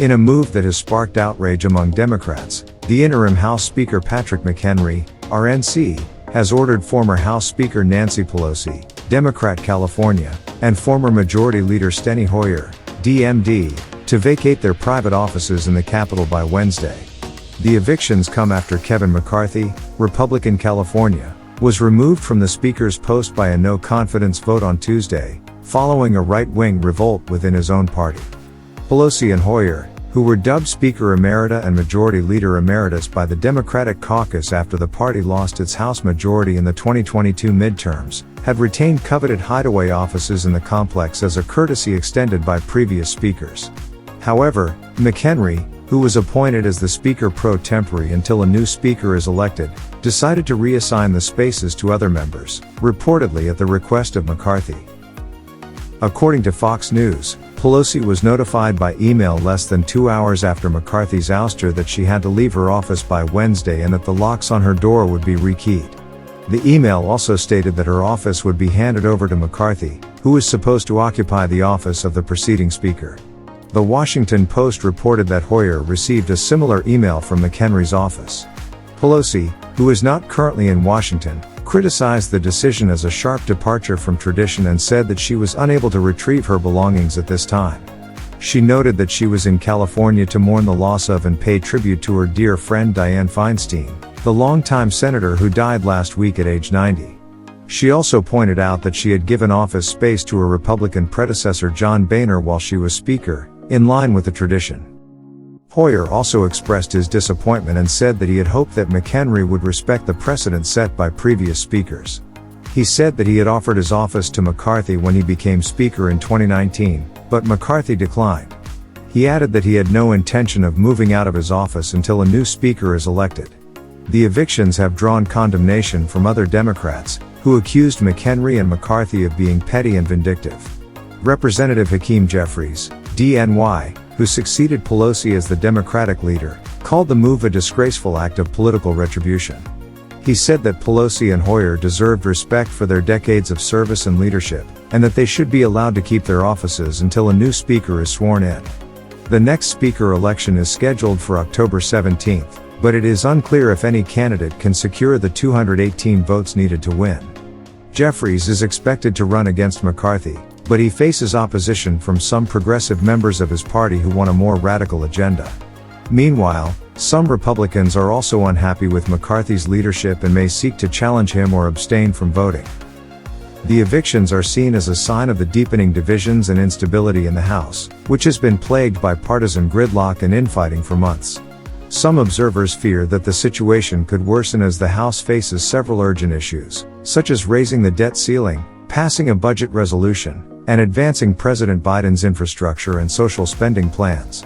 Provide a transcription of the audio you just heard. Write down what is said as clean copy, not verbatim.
In a move that has sparked outrage among Democrats, the interim House Speaker Patrick McHenry, R-N.C., has ordered former House Speaker Nancy Pelosi, Democrat California, and former Majority Leader Steny Hoyer, DMD, to vacate their private offices in the Capitol by Wednesday. The evictions come after Kevin McCarthy, Republican California, was removed from the Speaker's post by a no-confidence vote on Tuesday, following a right-wing revolt within his own party. Pelosi and Hoyer, who were dubbed Speaker Emerita and Majority Leader Emeritus by the Democratic caucus after the party lost its House majority in the 2022 midterms, had retained coveted hideaway offices in the complex as a courtesy extended by previous speakers. However, McHenry, who was appointed as the Speaker pro tempore until a new Speaker is elected, decided to reassign the spaces to other members, reportedly at the request of McCarthy. According to Fox News, Pelosi was notified by email less than 2 hours after McCarthy's ouster that she had to leave her office by Wednesday and that the locks on her door would be rekeyed. The email also stated that her office would be handed over to McCarthy, who was supposed to occupy the office of the preceding Speaker. The Washington Post reported that Hoyer received a similar email from McHenry's office. Pelosi, who is not currently in Washington, criticized the decision as a sharp departure from tradition and said that she was unable to retrieve her belongings at this time. She noted that she was in California to mourn the loss of and pay tribute to her dear friend Dianne Feinstein, the longtime senator who died last week at age 90. She also pointed out that she had given office space to her Republican predecessor John Boehner while she was Speaker, in line with the tradition. Hoyer also expressed his disappointment and said that he had hoped that McHenry would respect the precedent set by previous speakers. He said that he had offered his office to McCarthy when he became Speaker in 2019, but McCarthy declined. He added that he had no intention of moving out of his office until a new Speaker is elected. The evictions have drawn condemnation from other Democrats, who accused McHenry and McCarthy of being petty and vindictive. Representative Hakeem Jeffries, DNY, who succeeded Pelosi as the Democratic leader, called the move a disgraceful act of political retribution. He said that Pelosi and Hoyer deserved respect for their decades of service and leadership, and that they should be allowed to keep their offices until a new Speaker is sworn in. The next Speaker election is scheduled for October 17th, but it is unclear if any candidate can secure the 218 votes needed to win. Jeffries is expected to run against McCarthy, but he faces opposition from some progressive members of his party who want a more radical agenda. Meanwhile, some Republicans are also unhappy with McCarthy's leadership and may seek to challenge him or abstain from voting. The evictions are seen as a sign of the deepening divisions and instability in the House, which has been plagued by partisan gridlock and infighting for months. Some observers fear that the situation could worsen as the House faces several urgent issues, such as raising the debt ceiling, passing a budget resolution, and advancing President Biden's infrastructure and social spending plans.